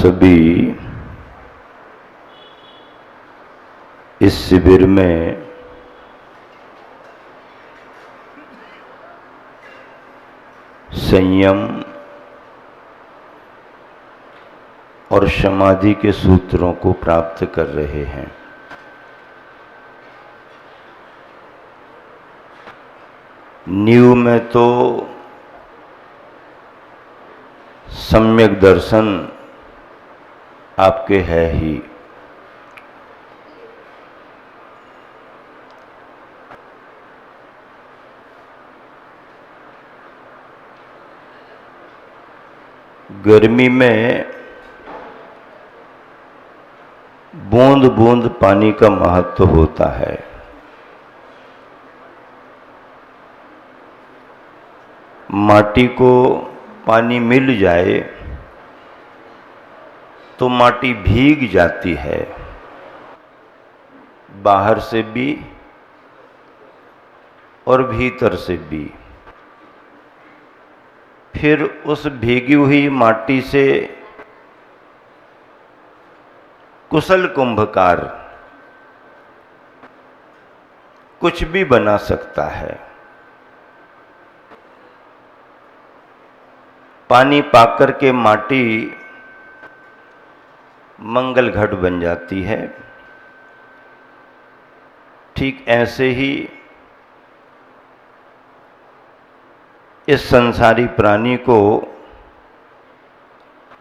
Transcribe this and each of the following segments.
सभी इस शिविर में संयम और समाधि के सूत्रों को प्राप्त कर रहे हैं। नींव में तो सम्यक दर्शन आपके है ही, गर्मी में बूंद बूंद पानी का महत्व होता है। माटी को पानी मिल जाए तो माटी भीग जाती है, बाहर से भी और भीतर से भी। फिर उस भीगी हुई माटी से कुशल कुंभकार कुछ भी बना सकता है। पानी पाकर के माटी मंगल घट बन जाती है। ठीक ऐसे ही इस संसारी प्राणी को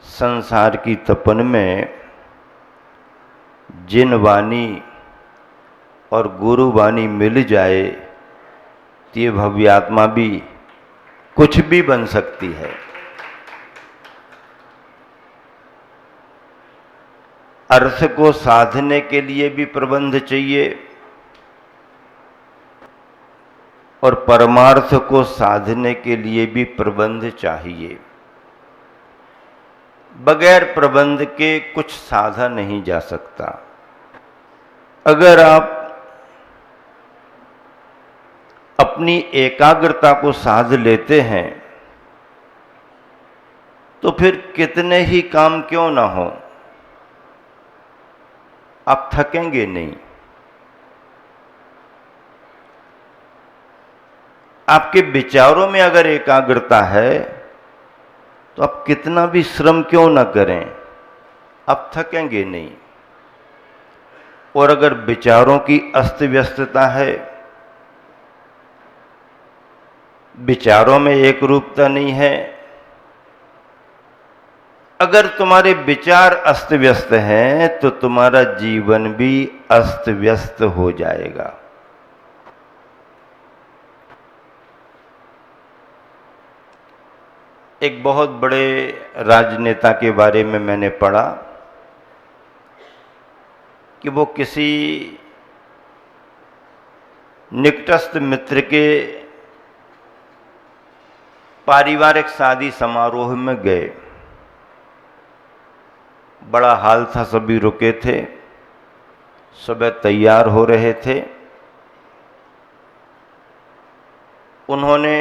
संसार की तपन में जिन वाणी और गुरु वाणी मिल जाए तो ये भव्यात्मा भी कुछ भी बन सकती है। अर्थ को साधने के लिए भी प्रबंध चाहिए और परमार्थ को साधने के लिए भी प्रबंध चाहिए। बगैर प्रबंध के कुछ साधा नहीं जा सकता। अगर आप अपनी एकाग्रता को साध लेते हैं तो फिर कितने ही काम क्यों ना हो, आप थकेंगे नहीं। आपके विचारों में अगर एकाग्रता है तो आप कितना भी श्रम क्यों ना करें, आप थकेंगे नहीं। और अगर विचारों की अस्त व्यस्तता है, विचारों में एक रूपता नहीं है, अगर तुम्हारे विचार अस्त व्यस्त हैं तो तुम्हारा जीवन भी अस्त व्यस्त हो जाएगा। एक बहुत बड़े राजनेता के बारे में मैंने पढ़ा कि वो किसी निकटस्थ मित्र के पारिवारिक शादी समारोह में गए। बड़ा हाल था, सभी रुके थे, सुबह तैयार हो रहे थे। उन्होंने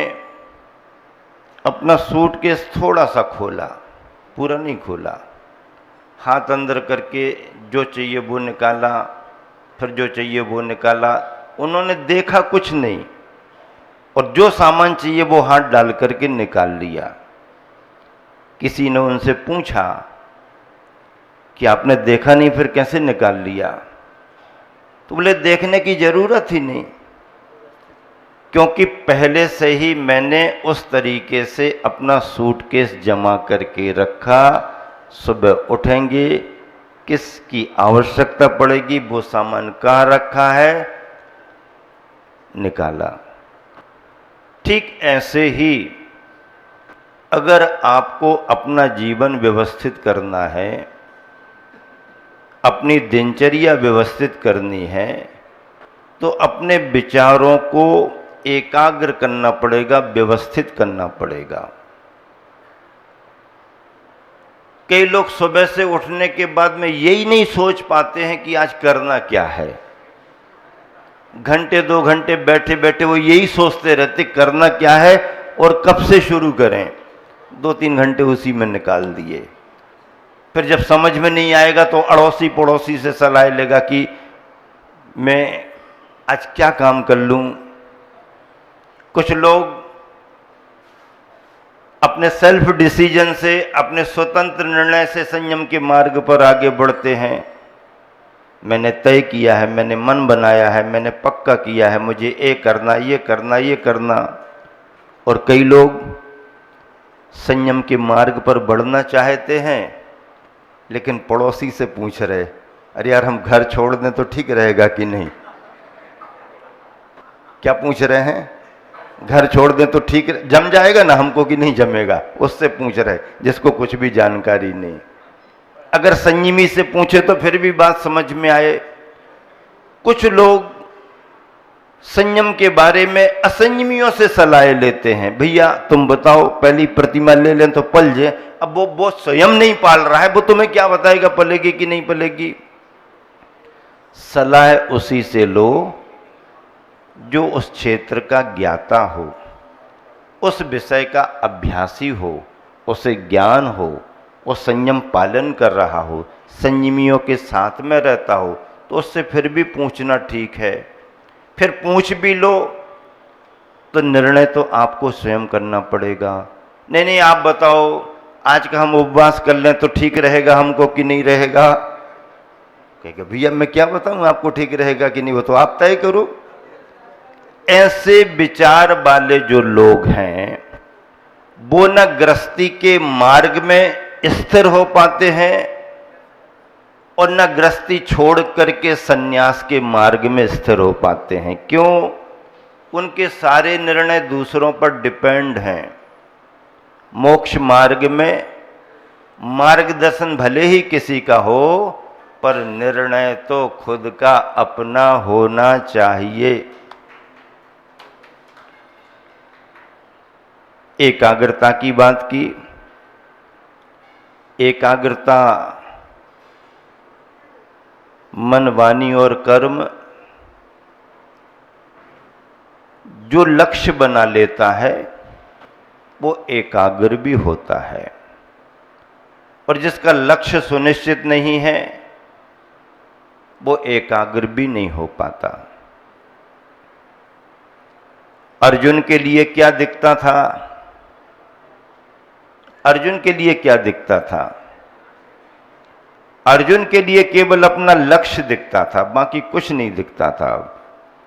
अपना सूटकेस थोड़ा सा खोला, पूरा नहीं खोला, हाथ अंदर करके जो चाहिए वो निकाला, फिर जो चाहिए वो निकाला। उन्होंने देखा कुछ नहीं और जो सामान चाहिए वो हाथ डाल करके निकाल लिया। किसी ने उनसे पूछा कि आपने देखा नहीं फिर कैसे निकाल लिया? तो बोले देखने की जरूरत ही नहीं, क्योंकि पहले से ही मैंने उस तरीके से अपना सूटकेस जमा करके रखा। सुबह उठेंगे, किसकी आवश्यकता पड़ेगी, वो सामान कहाँ रखा है, निकाला। ठीक ऐसे ही अगर आपको अपना जीवन व्यवस्थित करना है, अपनी दिनचर्या व्यवस्थित करनी है, तो अपने विचारों को एकाग्र करना पड़ेगा, व्यवस्थित करना पड़ेगा। कई लोग सुबह से उठने के बाद में यही नहीं सोच पाते हैं कि आज करना क्या है। घंटे 2 घंटे बैठे बैठे वो यही सोचते रहते करना क्या है और कब से शुरू करें। 2-3 घंटे उसी में निकाल दिए। फिर जब समझ में नहीं आएगा तो अड़ोसी पड़ोसी से सलाह लेगा कि मैं आज क्या काम कर लूं। कुछ लोग अपने सेल्फ डिसीजन से, अपने स्वतंत्र निर्णय से संयम के मार्ग पर आगे बढ़ते हैं। मैंने तय किया है, मैंने मन बनाया है, मैंने पक्का किया है, मुझे ये करना, ये करना, ये करना। और कई लोग संयम के मार्ग पर बढ़ना चाहते हैं, लेकिन पड़ोसी से पूछ रहे, अरे यार हम घर छोड़ दें तो ठीक रहेगा कि नहीं। क्या पूछ रहे हैं? घर छोड़ दें तो ठीक जम जाएगा ना हमको कि नहीं जमेगा, उससे पूछ रहे, जिसको कुछ भी जानकारी नहीं। अगर संयमी से पूछे तो फिर भी बात समझ में आए। कुछ लोग संयम के बारे में असंयमियों से सलाह लेते हैं, भैया तुम बताओ पहली प्रतिमा ले लें तो पल जाए। अब वो स्वयं नहीं पाल रहा है, वो तुम्हें क्या बताएगा पलेगी कि नहीं पलेगी। सलाह उसी से लो जो उस क्षेत्र का ज्ञाता हो, उस विषय का अभ्यासी हो, उसे ज्ञान हो, वो संयम पालन कर रहा हो, संयमियों के साथ में रहता हो, तो उससे फिर भी पूछना ठीक है। फिर पूछ भी लो तो निर्णय तो आपको स्वयं करना पड़ेगा। नहीं नहीं आप बताओ आज का हम उपवास कर लें तो ठीक रहेगा हमको कि नहीं रहेगा। कहेगा भैया मैं क्या बताऊं आपको ठीक रहेगा कि नहीं, वो तो आप तय करो। ऐसे विचार वाले जो लोग हैं वो न गृहस्थी के मार्ग में स्थिर हो पाते हैं और न गृहस्थी छोड़ करके सन्यास के मार्ग में स्थिर हो पाते हैं। क्यों? उनके सारे निर्णय दूसरों पर डिपेंड हैं। मोक्ष मार्ग में मार्गदर्शन भले ही किसी का हो, पर निर्णय तो खुद का अपना होना चाहिए। एकाग्रता की बात की। एकाग्रता मन, वाणी और कर्म जो लक्ष्य बना लेता है वो एकाग्र भी होता है, और जिसका लक्ष्य सुनिश्चित नहीं है वो एकाग्र भी नहीं हो पाता। अर्जुन के लिए क्या दिखता था? अर्जुन के लिए क्या दिखता था? अर्जुन के लिए केवल अपना लक्ष्य दिखता था, बाकी कुछ नहीं दिखता था।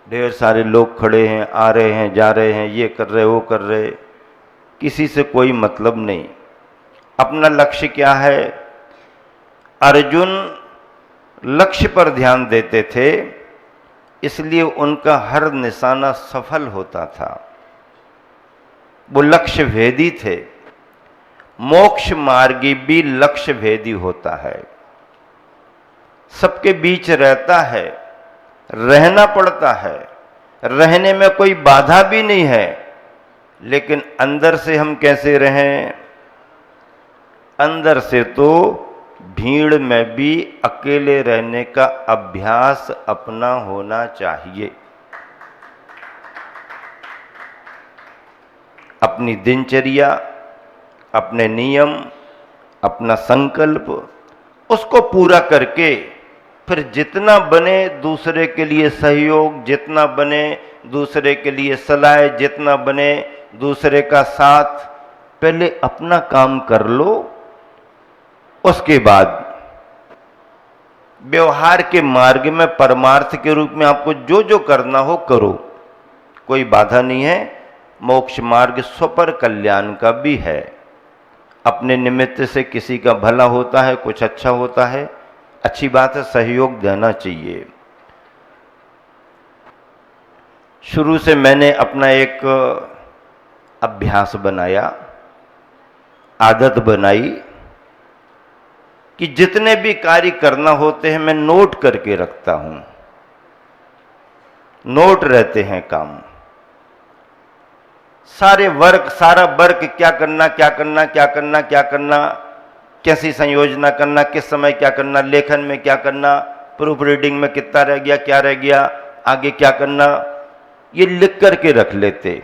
ढेर सारे लोग खड़े हैं, आ रहे हैं, जा रहे हैं, ये कर रहे, वो कर रहे, किसी से कोई मतलब नहीं। अपना लक्ष्य क्या है? अर्जुन लक्ष्य पर ध्यान देते थे, इसलिए उनका हर निशाना सफल होता था। वो लक्ष्य भेदी थे। मोक्ष मार्गी भी लक्ष्य भेदी होता है, सबके बीच रहता है, रहना पड़ता है, रहने में कोई बाधा भी नहीं है, लेकिन अंदर से हम कैसे रहें? अंदर से तो भीड़ में भी अकेले रहने का अभ्यास अपना होना चाहिए। अपनी दिनचर्या, अपने नियम, अपना संकल्प, उसको पूरा करके फिर जितना बने दूसरे के लिए सहयोग, जितना बने दूसरे के लिए सलाह, जितना बने दूसरे का साथ, पहले अपना काम कर लो। उसके बाद व्यवहार के मार्ग में परमार्थ के रूप में आपको जो जो करना हो करो, कोई बाधा नहीं है। मोक्ष मार्ग स्वपर कल्याण का भी है। अपने निमित्त से किसी का भला होता है, कुछ अच्छा होता है, अच्छी बात है, सहयोग देना चाहिए। शुरू से मैंने अपना एक अभ्यास बनाया, आदत बनाई कि जितने भी कार्य करना होते हैं मैं नोट करके रखता हूं। नोट रहते हैं काम, सारे वर्क, सारा वर्क, क्या करना क्या करना क्या करना क्या करना, कैसी संयोजना करना, किस समय क्या करना, लेखन में क्या करना, प्रूफ रीडिंग में कितना रह गया, क्या रह गया, आगे क्या करना, ये लिख करके रख लेते।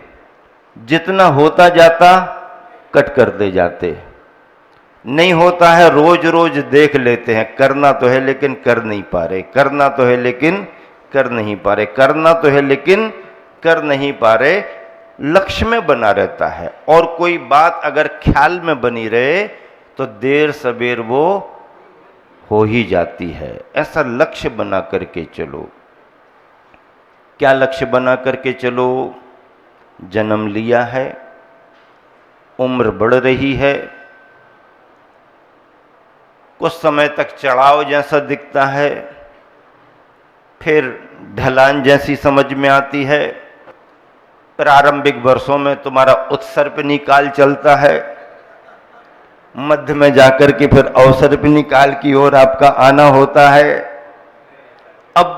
जितना होता जाता कट करते जाते। नहीं होता है, रोज रोज देख लेते हैं, करना तो है लेकिन कर नहीं पा रहे, करना तो है लेकिन कर नहीं पा रहे, करना तो है लेकिन कर नहीं पा रहे। लक्ष्य में बना रहता है, और कोई बात अगर ख्याल में बनी रहे तो देर सबेर वो हो ही जाती है। ऐसा लक्ष्य बना करके चलो। क्या लक्ष्य बना करके चलो? जन्म लिया है, उम्र बढ़ रही है, कुछ समय तक चढ़ाव जैसा दिखता है, फिर ढलान जैसी समझ में आती है, प्रारंभिक वर्षों में तुम्हारा उत्सर्प निकाल चलता है, मध्य में जाकर के फिर अवसर्प निकाल की ओर आपका आना होता है। अब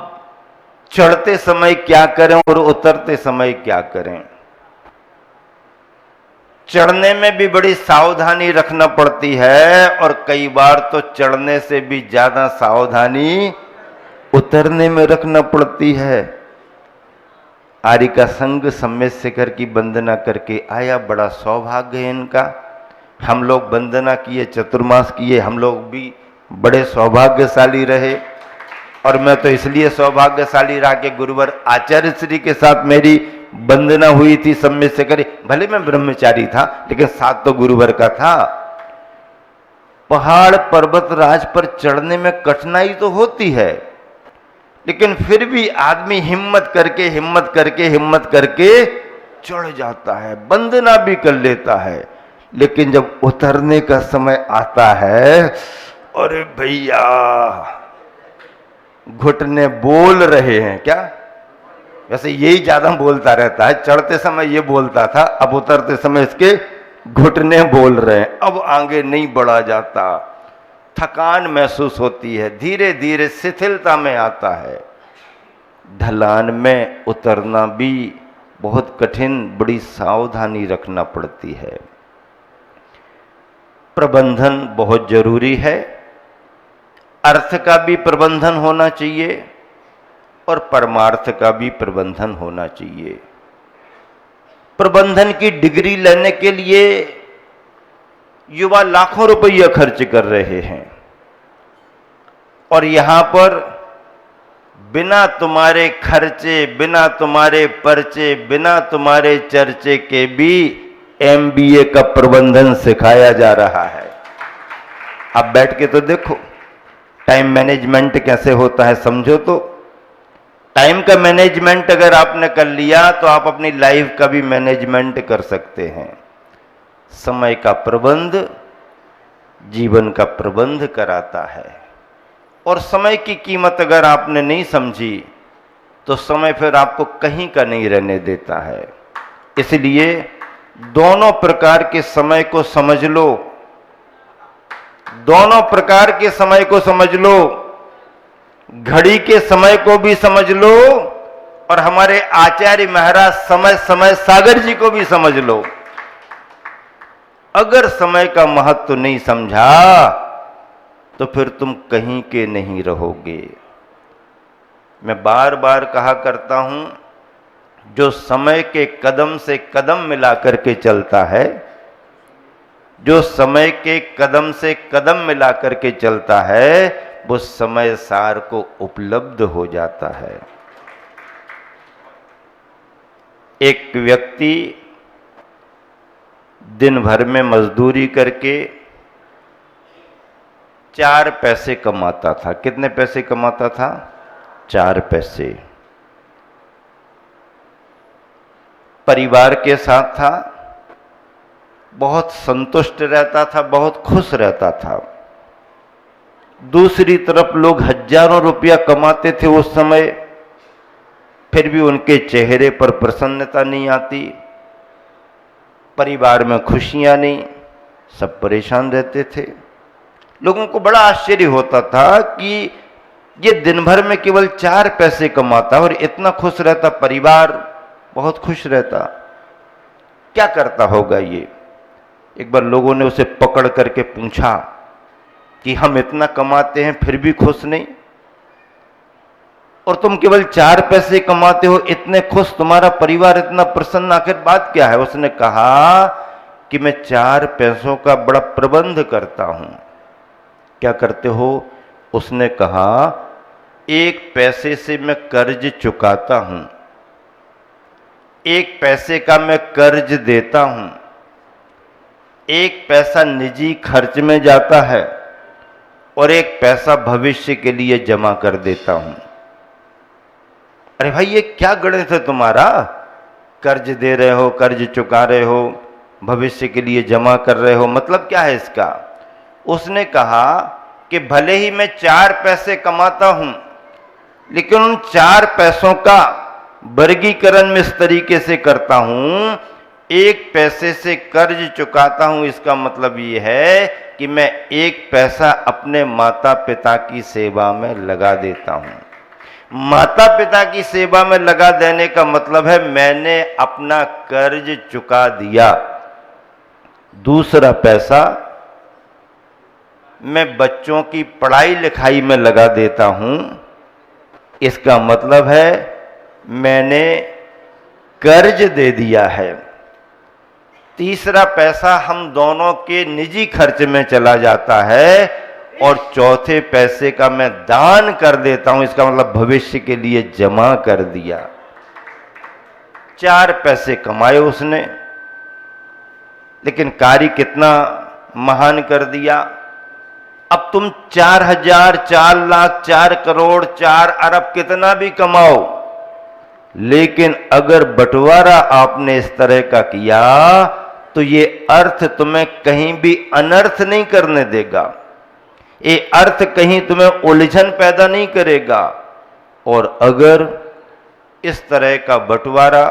चढ़ते समय क्या करें और उतरते समय क्या करें? चढ़ने में भी बड़ी सावधानी रखना पड़ती है, और कई बार तो चढ़ने से भी ज्यादा सावधानी उतरने में रखना पड़ती है। आर्य का संग सम्यक शिखर की वंदना करके आया, बड़ा सौभाग्य है इनका। हम लोग वंदना किए, चतुर्मास किए, हम लोग भी बड़े सौभाग्यशाली रहे। और मैं तो इसलिए सौभाग्यशाली रहा कि गुरुवर आचार्य श्री के साथ मेरी वंदना हुई थी सम्यक शिखर। भले मैं ब्रह्मचारी था लेकिन साथ तो गुरुवर का था। पहाड़ पर्वत राज पर चढ़ने में कठिनाई तो होती है, लेकिन फिर भी आदमी हिम्मत करके चढ़ जाता है, वंदना भी कर लेता है। लेकिन जब उतरने का समय आता है, अरे भैया घुटने बोल रहे हैं। क्या? वैसे यही ज्यादा बोलता रहता है, चढ़ते समय ये बोलता था, अब उतरते समय इसके घुटने बोल रहे हैं, अब आगे नहीं बढ़ा जाता, थकान महसूस होती है, धीरे धीरे शिथिलता में आता है। ढलान में उतरना भी बहुत कठिन, बड़ी सावधानी रखना पड़ती है। प्रबंधन बहुत जरूरी है। अर्थ का भी प्रबंधन होना चाहिए और परमार्थ का भी प्रबंधन होना चाहिए। प्रबंधन की डिग्री लेने के लिए युवा लाखों रुपया खर्च कर रहे हैं, और यहां पर बिना तुम्हारे खर्चे, बिना तुम्हारे पर्चे, बिना तुम्हारे चर्चे के भी एमबीए का प्रबंधन सिखाया जा रहा है। आप बैठ के तो देखो टाइम मैनेजमेंट कैसे होता है, समझो तो। टाइम का मैनेजमेंट अगर आपने कर लिया तो आप अपनी लाइफ का भी मैनेजमेंट कर सकते हैं। समय का प्रबंध जीवन का प्रबंध कराता है, और समय की कीमत अगर आपने नहीं समझी तो समय फिर आपको कहीं का नहीं रहने देता है। इसलिए दोनों प्रकार के समय को समझ लो, दोनों प्रकार के समय को समझ लो। घड़ी के समय को भी समझ लो, और हमारे आचार्य महाराज समय समय सागर जी को भी समझ लो। अगर समय का महत्व नहीं समझा तो फिर तुम कहीं के नहीं रहोगे। मैं बार बार कहा करता हूं, जो समय के कदम से कदम मिला करके चलता है, जो समय के कदम से कदम मिला करके चलता है, वो समय सार को उपलब्ध हो जाता है। एक व्यक्ति दिन भर में मजदूरी करके 4 पैसे कमाता था। कितने पैसे कमाता था? 4 पैसे। परिवार के साथ था, बहुत संतुष्ट रहता था, बहुत खुश रहता था। दूसरी तरफ लोग हजारों रुपया कमाते थे उस समय, फिर भी उनके चेहरे पर प्रसन्नता नहीं आती, परिवार में खुशियां नहीं, सब परेशान रहते थे। लोगों को बड़ा आश्चर्य होता था कि ये दिन भर में केवल 4 पैसे कमाता और इतना खुश रहता, परिवार बहुत खुश रहता, क्या करता होगा ये? एक बार लोगों ने उसे पकड़ करके पूछा कि हम इतना कमाते हैं फिर भी खुश नहीं, और तुम केवल 4 पैसे कमाते हो, इतने खुश, तुम्हारा परिवार इतना प्रसन्न, आखिर बात क्या है? उसने कहा कि मैं 4 पैसों का बड़ा प्रबंध करता हूं। क्या करते हो? उसने कहा 1 पैसे से मैं कर्ज चुकाता हूं, 1 पैसे का मैं कर्ज देता हूं, 1 पैसा निजी खर्च में जाता है और 1 पैसा भविष्य के लिए जमा कर देता हूं। अरे भाई, ये क्या गणित है तुम्हारा? कर्ज दे रहे हो, कर्ज चुका रहे हो, भविष्य के लिए जमा कर रहे हो, मतलब क्या है इसका? उसने कहा कि भले ही मैं 4 पैसे कमाता हूं, लेकिन उन 4 पैसों का वर्गीकरण में इस तरीके से करता हूं, 1 पैसे से कर्ज चुकाता हूं, इसका मतलब ये है कि मैं 1 पैसा अपने माता पिता की सेवा में लगा देता हूं। माता पिता की सेवा में लगा देने का मतलब है मैंने अपना कर्ज चुका दिया। दूसरा पैसा मैं बच्चों की पढ़ाई लिखाई में लगा देता हूं, इसका मतलब है मैंने कर्ज दे दिया है। तीसरा पैसा हम दोनों के निजी खर्च में चला जाता है और चौथे पैसे का मैं दान कर देता हूं, इसका मतलब भविष्य के लिए जमा कर दिया। 4 पैसे कमाए उसने, लेकिन कार्य कितना महान कर दिया। अब तुम 4,000, 4 लाख, 4 करोड़, 4 अरब कितना भी कमाओ, लेकिन अगर बंटवारा आपने इस तरह का किया तो ये अर्थ तुम्हें कहीं भी अनर्थ नहीं करने देगा, ये अर्थ कहीं तुम्हें उलझन पैदा नहीं करेगा। और अगर इस तरह का बंटवारा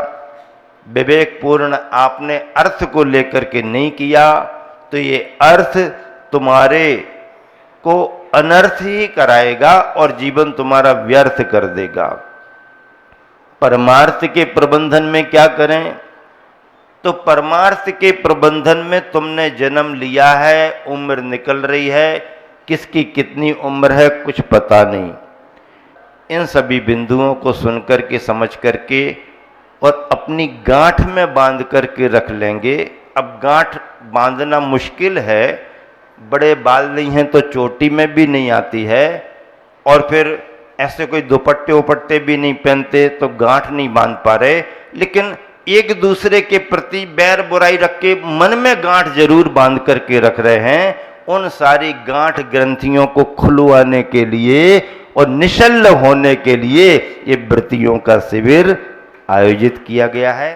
विवेकपूर्ण आपने अर्थ को लेकर के नहीं किया तो ये अर्थ तुम्हारे को अनर्थ ही कराएगा और जीवन तुम्हारा व्यर्थ कर देगा। परमार्थ के प्रबंधन में क्या करें? तो परमार्थ के प्रबंधन में तुमने जन्म लिया है, उम्र निकल रही है, किसकी कितनी उम्र है कुछ पता नहीं। इन सभी बिंदुओं को सुनकर के, समझ करके और अपनी गांठ में बांध करके रख लेंगे। अब गांठ बांधना मुश्किल है, बड़े बाल नहीं हैं तो चोटी में भी नहीं आती है, और फिर ऐसे कोई दुपट्टे उपट्टे भी नहीं पहनते तो गांठ नहीं बांध पा रहे, लेकिन एक दूसरे के प्रति बैर बुराई रख के मन में गांठ जरूर बांध करके रख रहे हैं। उन सारी गांठ ग्रंथियों को खुलवाने के लिए और निश्चल होने के लिए ये व्रतियों का शिविर आयोजित किया गया है।